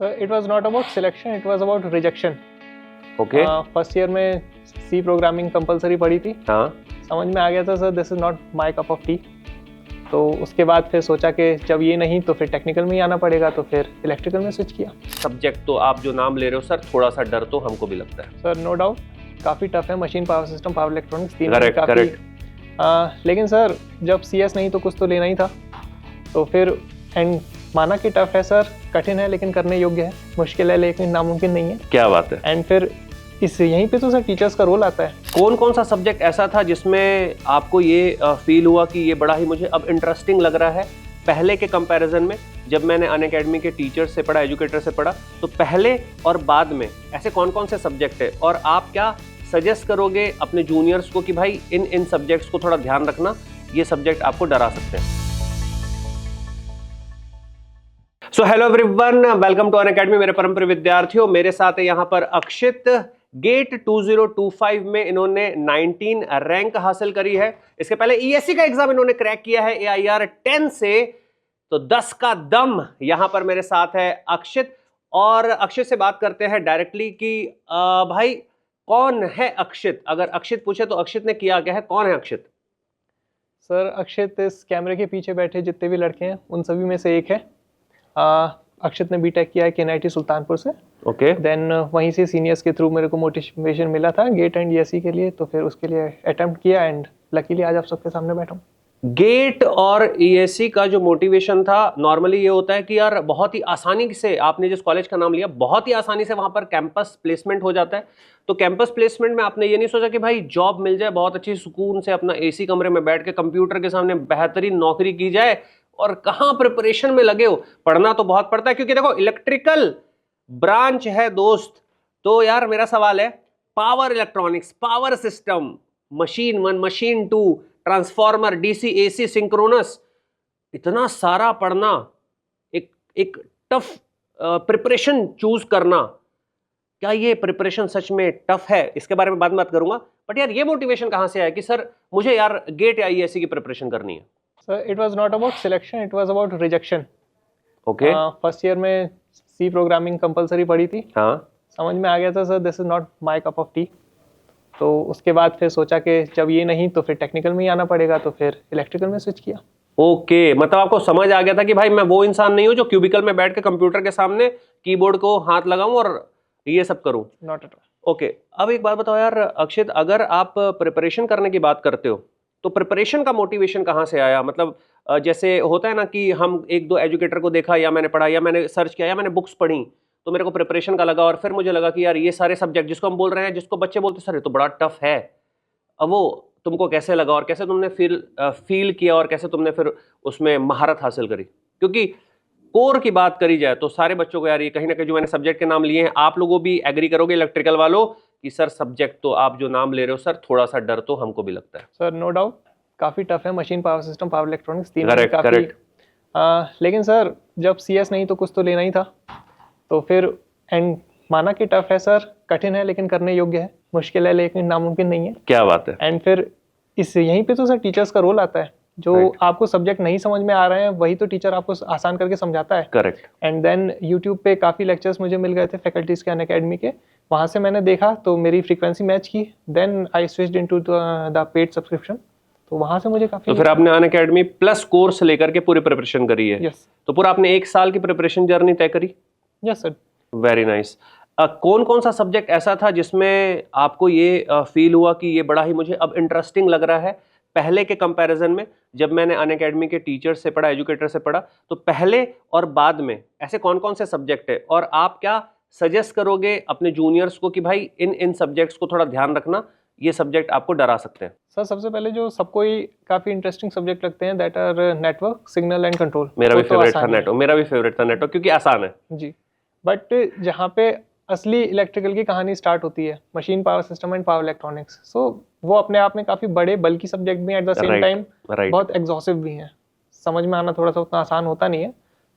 Sir it was not about selection, it was about rejection. Okay. First year में सी programming compulsory पढ़ी थी। हाँ। समझ में आ गया था sir this is not my cup of T. तो उसके बाद फिर सोचा कि जब ये नहीं तो फिर टेक्निकल में ही आना पड़ेगा, तो फिर इलेक्ट्रिकल में स्विच किया। सब्जेक्ट तो आप जो नाम ले रहे हो सर, थोड़ा सा डर तो हमको भी लगता है। सर नो डाउट काफ़ी टफ है, machine power system power electronics तीन Correct, काफ़ी। correct. लेकिन सर जब CS नहीं तो कुछ तो लेना ही था, तो फिर एंड माना कि टफ है सर, कठिन है लेकिन करने योग्य है, मुश्किल है लेकिन नामुमकिन नहीं है। क्या बात है। एंड फिर इस यहीं पे तो सर टीचर्स का रोल आता है। कौन कौन सा सब्जेक्ट ऐसा था जिसमें आपको ये फील हुआ कि ये बड़ा ही मुझे अब इंटरेस्टिंग लग रहा है पहले के कंपैरिजन में? जब मैंने अनअकैडमी के टीचर से पढ़ा, एजुकेटर से पढ़ा, तो पहले और बाद में ऐसे कौन कौन से सब्जेक्ट है, और आप क्या सजेस्ट करोगे अपने जूनियर्स को कि भाई इन सब्जेक्ट्स को थोड़ा ध्यान रखना, ये सब्जेक्ट आपको डरा सकते हैं? So hello everyone, welcome to Unacademy. मेरे परम प्रिय विद्यार्थियों, मेरे साथ है यहाँ पर अक्षित। गेट 2025 में इन्होंने 19 रैंक हासिल करी है। इसके पहले ESE का एग्जाम इन्होंने क्रैक किया है AIR 10 से। तो 10 का दम यहां पर मेरे साथ है अक्षित। और अक्षित से बात करते हैं डायरेक्टली कि भाई कौन है अक्षित? अगर अक्षित पूछे तो अक्षित ने किया क्या है, कौन है अक्षित? सर अक्षित इस कैमरे के पीछे बैठे जितने भी लड़के हैं उन सभी में से एक है। अक्षित ने बीटेक किया है KNIT सुल्तानपुर से। ओके। देन वहीं से सीनियर्स के थ्रू मेरे को मोटिवेशन मिला था गेट एंड ESE के लिए, तो फिर उसके लिए अटेम्प्ट किया एंड लकीली आज आप सबके सामने बैठा हूँ। गेट और ESE का जो मोटिवेशन था, नॉर्मली ये होता है कि यार बहुत ही आसानी से, आपने जिस कॉलेज का नाम लिया, बहुत ही आसानी से वहां पर कैंपस प्लेसमेंट हो जाता है। तो कैंपस प्लेसमेंट में आपने ये नहीं सोचा कि भाई जॉब मिल जाए, बहुत अच्छी सुकून से अपना AC कमरे में बैठ के कंप्यूटर के सामने बेहतरीन नौकरी की जाए, और कहाँ प्रिपरेशन में लगे हो? पढ़ना तो बहुत पड़ता है, क्योंकि देखो इलेक्ट्रिकल ब्रांच है दोस्त। तो यार मेरा सवाल है, power electronics, power system, machine 1, machine 2, transformer, DC AC synchronous, इतना सारा पढ़ना, एक टफ प्रिपरेशन चूज करना, क्या ये प्रिपरेशन सच में टफ है? इसके बारे में बाद में बात करूंगा। बट यार ये मोटिवेशन कहां से आया कि सर मुझे यार गेट या ESE की प्रिपरेशन करनी है? Sir it was not about selection, it was about rejection. Okay. First year में सी प्रोग्रामिंग कंपलसरी पढ़ी थी। हाँ। समझ में आ गया था sir this is not my cup of T. तो उसके बाद फिर सोचा कि जब ये नहीं तो फिर टेक्निकल में ही आना पड़ेगा, तो फिर इलेक्ट्रिकल में स्विच किया। ओके, मतलब आपको समझ आ गया था कि भाई मैं वो इंसान नहीं हूं जो क्यूबिकल में बैठ के कंप्यूटर के सामने कीबोर्ड को हाथ लगाऊं और ये सब करूं। Not at all. ओके, अब एक बात बताओ यार अक्षित, अगर आप प्रिपरेशन करने की बात करते हो तो प्रिपरेशन का मोटिवेशन कहाँ से आया? मतलब जैसे होता है ना कि हम एक दो एजुकेटर को देखा, या मैंने पढ़ा, या मैंने सर्च किया, या मैंने बुक्स पढ़ी, तो मेरे को प्रिपरेशन का लगा, और फिर मुझे लगा कि यार ये सारे सब्जेक्ट जिसको हम बोल रहे हैं, जिसको बच्चे बोलते सर ये तो बड़ा टफ है, अब वो तुमको कैसे लगा और कैसे तुमने फील किया और कैसे तुमने फिर उसमें महारत हासिल करी? क्योंकि कोर की बात करी जाए तो सारे बच्चों को यार ये कहीं ना कहीं, जो मैंने सब्जेक्ट के नाम लिए हैं, आप लोगों भी एग्री करोगे इलेक्ट्रिकल वालों कि सर सब्जेक्ट तो आप जो नाम ले रहे हो सर, थोड़ा सा डर तो हमको भी लगता है। सर नो डाउट काफ़ी टफ है, machine power system power electronics तीन Correct, काफ़ी। correct. लेकिन सर जब CS नहीं तो कुछ तो लेना ही था, तो फिर एंड माना कि टफ है सर, कठिन है लेकिन करने योग्य है, मुश्किल है लेकिन नामुमकिन नहीं है। क्या बात है। एंड फिर इस यहीं पे तो सर टीचर्स का रोल आता है। जो Right. आपको सब्जेक्ट नहीं समझ में आ रहे हैं वही तो टीचर आपको आसान करके समझाता है। करेक्ट। एंड देन यूट्यूब पे काफ़ी लेक्चर्स मुझे मिल गए थे फैकल्टीज के अनअकैडमी के, वहाँ से मैंने देखा तो मेरी फ्रीक्वेंसी मैच की। Then I switched into the paid subscription, तो वहाँ से मुझे काफ़ी। तो फिर आपने अनअकैडमी प्लस कोर्स लेकर के पूरी प्रिपरेशन करी है? यस। तो पूरा आपने 1 साल की प्रिपरेशन जर्नी तय करी? Yes sir. Very nice. कौन कौन सा सब्जेक्ट ऐसा था जिसमें आपको ये फील हुआ कि ये बड़ा ही मुझे अब इंटरेस्टिंग लग रहा है पहले के कंपैरिजन में? जब मैंने अनअकैडमी के टीचर से पढ़ा, एजुकेटर से पढ़ा, तो पहले और बाद में ऐसे कौन कौन से सब्जेक्ट है, और आप क्या सजेस्ट करोगे अपने जूनियर्स को कि भाई इन सब्जेक्ट्स को थोड़ा ध्यान रखना, ये सब्जेक्ट आपको डरा सकते हैं? सर सबसे पहले जो सबको ही काफ़ी इंटरेस्टिंग सब्जेक्ट लगते हैं that are network, signal and control. मेरा भी फेवरेट था नेटवर्क, मेरा भी फेवरेट था नेटवर्क, क्योंकि आसान है जी। बट जहाँ पे असली इलेक्ट्रिकल की कहानी स्टार्ट होती है, machine power system and power electronics, so वो अपने आप में काफ़ी बड़े बल्कि सब्जेक्ट भी हैं, एट द सेम टाइम बहुत एग्जॉस्टिव भी हैं, समझ में आना थोड़ा सा उतना आसान होता नहीं है।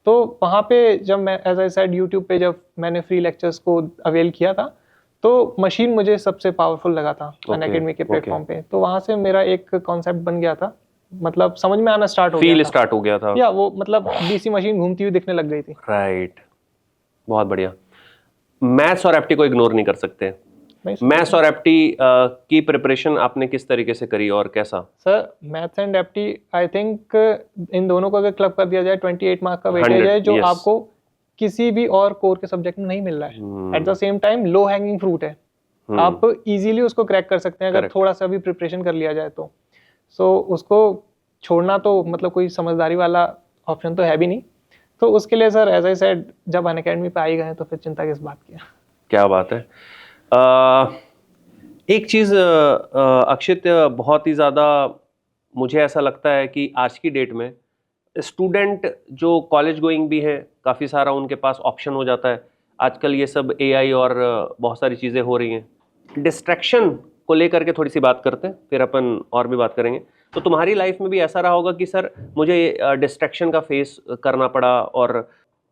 तो वहाँ पे जब मैं एज आई सेड यूट्यूब पे जब मैंने फ्री लेक्चर्स को अवेल किया था, तो मशीन मुझे सबसे पावरफुल लगा था अनअकैडमी के प्लेटफॉर्म पे। तो वहाँ से मेरा एक कॉन्सेप्ट बन गया था, मतलब समझ में आना स्टार्ट हो गया था, स्टार्ट हो गया था, या वो मतलब DC मशीन घूमती हुई दिखने लग गई थी। राइट। बहुत बढ़िया। मैथ्स और एप्टी को इग्नोर नहीं कर सकते। नहीं मैथ्स और एप्टी की प्रिपरेशन आपने किस तरीके से करी और कैसा? Sir, maths and apti I think इन दोनों को अगर क्लब कर दिया जाए 28 मार्क का वेटेज 100, है जो yes. आपको किसी भी और कोर के सब्जेक्ट में नहीं मिल रहा है। At the same time low hanging fruit है, आप इजीली उसको क्रैक कर सकते हैं अगर Correct. थोड़ा सा भी प्रिपरेशन कर लिया जाए तो। सो उसको छोड़ना तो मतलब कोई समझदारी वाला ऑप्शन तो है भी नहीं। तो उसके लिए सर एज आई सेड, जब अनअकैडमी पे आई गए तो फिर चिंता किस बात की है। क्या बात है। एक चीज़ अक्षित, बहुत ही ज़्यादा मुझे ऐसा लगता है कि आज की डेट में स्टूडेंट जो कॉलेज गोइंग भी हैं, काफ़ी सारा उनके पास ऑप्शन हो जाता है आजकल। ये सब एआई और बहुत सारी चीज़ें हो रही हैं। डिस्ट्रैक्शन को लेकर के थोड़ी सी बात करते हैं, फिर अपन और भी बात करेंगे। तो तुम्हारी लाइफ में भी ऐसा रहा होगा कि सर मुझे डिस्ट्रैक्शन का फेस करना पड़ा, और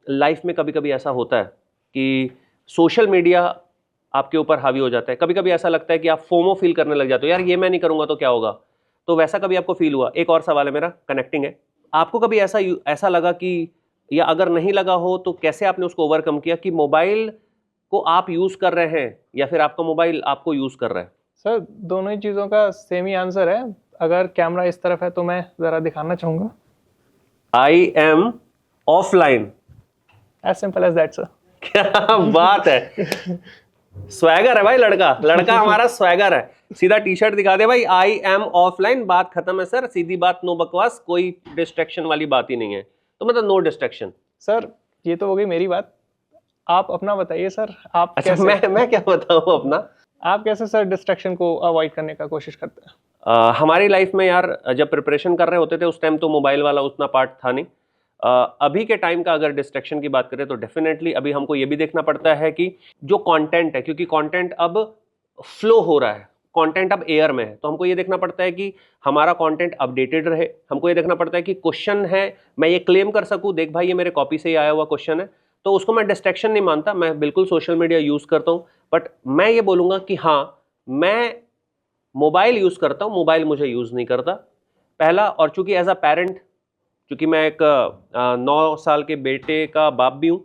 लाइफ में कभी कभी ऐसा होता है कि सोशल मीडिया आपके ऊपर हावी हो जाता है। कभी कभी ऐसा लगता है कि आप फोमो फील करने लग जाते हो, यार ये मैं नहीं करूँगा तो क्या होगा। तो वैसा कभी आपको फील हुआ? एक और सवाल है मेरा, कनेक्टिंग है, आपको कभी ऐसा लगा कि, या अगर नहीं लगा हो तो कैसे आपने उसको ओवरकम किया कि मोबाइल को आप यूज़ कर रहे हैं या फिर आपका मोबाइल आपको यूज़ कर रहा है? सर, दोनों ही चीज़ों का सेम ही आंसर है। अगर कैमरा इस तरफ है तो मैं ज़रा दिखाना चाहूँगा। I am offline. As simple as that sir. क्या बात है, स्वैगर है भाई, लड़का हमारा स्वैगर है। सीधा टी शर्ट दिखा दे भाई, आई एम ऑफलाइन, बात खत्म है सर, सीधी बात, नो बकवास, कोई डिस्ट्रैक्शन वाली बात ही नहीं है। तो मतलब नो डिस्ट्रैक्शन। सर, ये तो हो गई मेरी बात, आप अपना बताइए सर। आप अच्छा, कैसे मैं क्या बताऊं अपना? आप कैसे सर डिस्ट्रैक्शन को अवॉइड करने का कोशिश करते हैं? हमारी लाइफ में यार, जब प्रिपरेशन कर रहे होते थे उस टाइम तो मोबाइल वाला उतना पार्ट था नहीं। अभी के टाइम का अगर डिस्ट्रैक्शन की बात करें तो डेफिनेटली अभी हमको ये भी देखना पड़ता है कि जो कंटेंट है, क्योंकि कंटेंट अब फ्लो हो रहा है, कंटेंट अब एयर में है, तो हमको ये देखना पड़ता है कि हमारा कंटेंट अपडेटेड रहे। हमको ये देखना पड़ता है कि क्वेश्चन है, मैं ये क्लेम कर सकूं, देख भाई ये मेरे कॉपी से ही आया हुआ क्वेश्चन है, तो उसको मैं डिस्ट्रैक्शन नहीं मानता। मैं बिल्कुल सोशल मीडिया यूज़ करता हूँ, बट मैं ये बोलूँगा कि हाँ, मैं मोबाइल यूज़ करता हूँ, मोबाइल मुझे यूज़ नहीं करता, पहला। और चूंकि एज अ पेरेंट, क्योंकि मैं एक 9 साल के बेटे का बाप भी हूँ,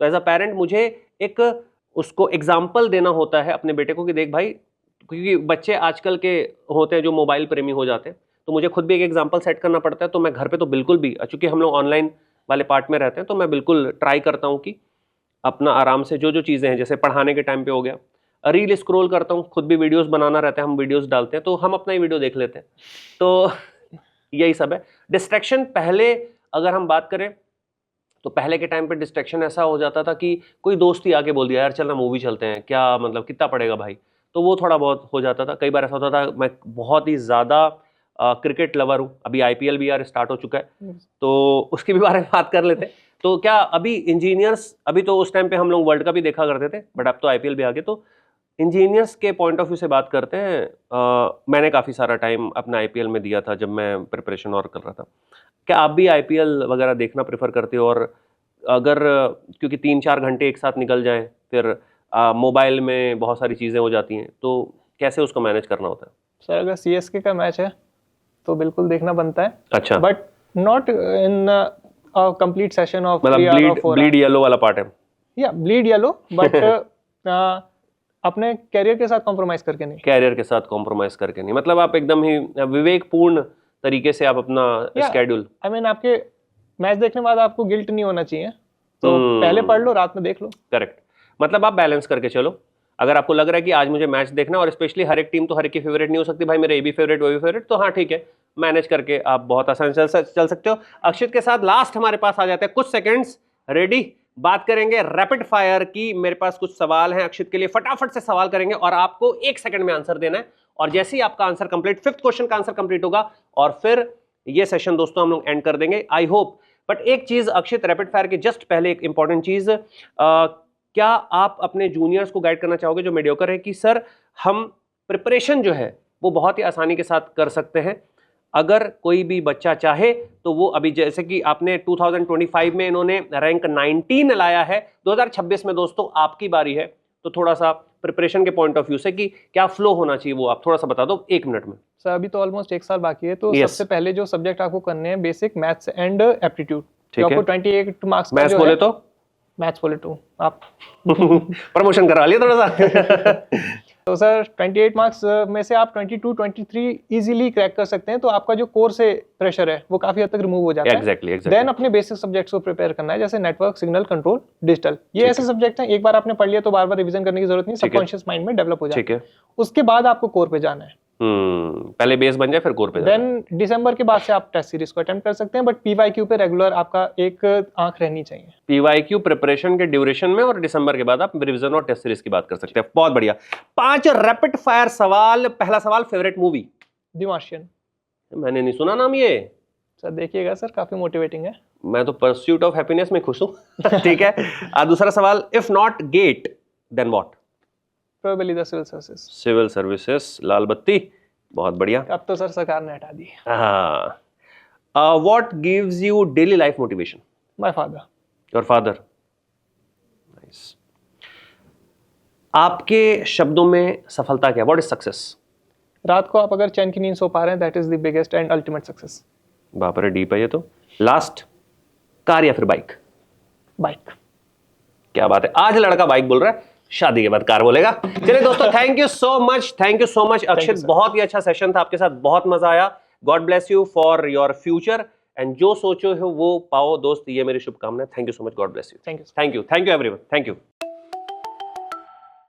तो एज अ पेरेंट मुझे एक उसको एग्जाम्पल देना होता है अपने बेटे को कि देख भाई, क्योंकि बच्चे आजकल के होते हैं जो मोबाइल प्रेमी हो जाते हैं, तो मुझे खुद भी एक एग्जाम्पल सेट करना पड़ता है। तो मैं घर पे तो बिल्कुल भी, चूंकि हम लोग ऑनलाइन वाले पार्ट में रहते हैं, तो मैं बिल्कुल ट्राई करता हूँ कि अपना आराम से जो जो चीज़ें हैं, जैसे पढ़ाने के टाइम पे हो गया, रील स्क्रॉल करता हूँ, खुद भी वीडियोस बनाना रहता है, हम वीडियोस डालते हैं तो हम अपना ही वीडियो देख लेते हैं। तो यही सब है डिस्ट्रैक्शन। पहले अगर हम बात करें तो पहले के टाइम पे डिस्ट्रैक्शन ऐसा हो जाता था कि कोई दोस्त ही आके बोल दिया यार चल ना मूवी चलते हैं, क्या मतलब कितना पड़ेगा भाई, तो वो थोड़ा बहुत हो जाता था। कई बार ऐसा होता था, मैं बहुत ही ज़्यादा क्रिकेट लवर हूँ, अभी आईपीएल भी यार स्टार्ट हो चुका है तो उसके भी बारे में बात कर लेते हैं। तो क्या अभी इंजीनियर्स, अभी तो उस टाइम पे हम लोग वर्ल्ड कप भी देखा करते थे, बट अब तो आईपीएल भी आ गए, तो इंजीनियर्स के पॉइंट ऑफ व्यू से बात करते हैं। मैंने काफ़ी सारा टाइम अपने आईपीएल में दिया था जब मैं प्रिपरेशन और कर रहा था। क्या आप भी आईपीएल वगैरह देखना प्रेफर करते हो? और अगर, क्योंकि 3-4 घंटे एक साथ निकल जाएं, फिर मोबाइल में बहुत सारी चीज़ें हो जाती हैं, तो कैसे उसको मैनेज करना होता है? सर, अगर सीएसके का मैच है तो बिल्कुल देखना बनता है। अच्छा, but not in complete session of मतलब ब्लीड येलो वाला पार्ट है? या ब्लीड येलो, बट अपने कैरियर के साथ कॉम्प्रोमाइज करके नहीं। कैरियर के साथ कॉम्प्रोमाइज करके नहीं, मतलब आप एकदम ही विवेकपूर्ण तरीके से आप अपना स्केड्यूल। आई मीन, आपके मैच देखने के बाद आपको गिल्ट नहीं होना चाहिए, तो पहले पढ़ लो, रात में देख लो। करेक्ट, मतलब आप बैलेंस करके चलो। अगर आपको लग रहा है कि आज मुझे मैच देखना है, और स्पेशली हर एक टीम तो हर एक की फेवरेट नहीं हो सकती, भाई मेरे ये भी फेवरेट वो भी फेवरेट, तो हाँ ठीक है, मैनेज करके आप बहुत आसान चल सकते हो। अक्षित के साथ लास्ट हमारे पास आ जाते हैं कुछ सेकंड्स, रेडी? बात करेंगे रैपिड फायर की। मेरे पास कुछ सवाल हैं अक्षित के लिए, फटाफट से सवाल करेंगे और आपको 1 सेकंड में आंसर देना है, और जैसे ही आपका आंसर कंप्लीट, 5th क्वेश्चन का आंसर कंप्लीट होगा, और फिर ये सेशन दोस्तों हम लोग एंड कर देंगे, आई होप। बट एक चीज अक्षित, रैपिड फायर के जस्ट पहले एक इंपॉर्टेंट चीज, क्या आप अपने जूनियर्स को गाइड करना चाहोगे जो मीडियोकर है, कि सर हम प्रिपरेशन जो है वो बहुत ही आसानी के साथ कर सकते हैं, अगर कोई भी बच्चा चाहे तो वो अभी, जैसे कि आपने 2025 में इन्होंने रैंक 19 लाया है, 2026 में दोस्तों आपकी बारी है, तो थोड़ा सा प्रिपरेशन के पॉइंट ऑफ व्यू से कि क्या फ्लो होना चाहिए वो आप थोड़ा सा बता दो 1 मिनट में। सर, अभी तो ऑलमोस्ट 1 साल बाकी है, तो Yes. सबसे पहले जो सब्जेक्ट आपको करने हैं, बेसिक मैथ्स एंड एप्टीट्यूड, जो आपको 28 मार्क्स का मैथ्स जो बोले है, तो मैथ्स पॉली 2 आप प्रमोशन करा लिया थोड़ा सा। तो सर 28 मार्क्स में से आप 22 23 इजीली क्रैक कर सकते हैं, तो आपका जो कोर से प्रेशर है वो काफी हद तक रिमूव हो जाता है। एग्जैक्टली देन अपने बेसिक सब्जेक्ट्स को प्रिपेयर करना है, जैसे नेटवर्क, सिग्नल, कंट्रोल, डिजिटल। ये ऐसे सब्जेक्ट हैं एक बार आपने पढ़ लिया तो बार बार रिवीजन करने की जरूरत नहीं, सबकॉन्शियस माइंड में डेवलप हो जाता है। ठीक है, उसके बाद आपको कोर पे जाना है। पहले बेस बन जाए फिर कोर पे जाना है। देन दिसंबर के बाद से आप टेस्ट सीरीज को अटेम्प्ट कर सकते हैं, बट पीवाईक्यू पे रेगुलर आपका एक आंख रहनी चाहिए। पीवाईक्यू प्रिपरेशन के ड्यूरेशन में और दिसंबर के बाद आप रिवीजन और टेस्ट सीरीज की बात कर सकते हैं। बहुत बढ़िया। 5 रैपिड फायर सवाल। पहला सवाल, फेवरेट मूवी? The Martian. मैंने नहीं सुना नाम ये। सर देखिएगा सर, काफी मोटिवेटिंग है। मैं तो परस्यूट ऑफ हैप्पीनेस में खुश हूं। ठीक है। दूसरा सवाल, if not get then what? Probably the civil services. Civil services, लाल बत्ती। बहुत बढ़िया। अब तो सर सरकार ने हटा दी। हाँ। What gives you daily life motivation? My father. Your father. Nice. आपके शब्दों में सफलता क्या? What is success? रात को आप अगर चैन की नींद सो पा रहे हैं, that is the biggest and ultimate success. बाप रे, डीप है ये तो। लास्ट, कार या फिर बाइक? बाइक। क्या बात है, आज लड़का बाइक बोल रहा है, शादी के बाद कार बोलेगा। चलिए दोस्तों, thank you so much, thank you so much अक्षित। बहुत ही अच्छा सेशन था आपके साथ, बहुत मजा आया। God bless you for your future and जो सोचो हो वो पाओ दोस्त, ये मेरी शुभकामनाएं। Thank you so much, God bless you. Thank you. Thank you, thank you everyone, thank you.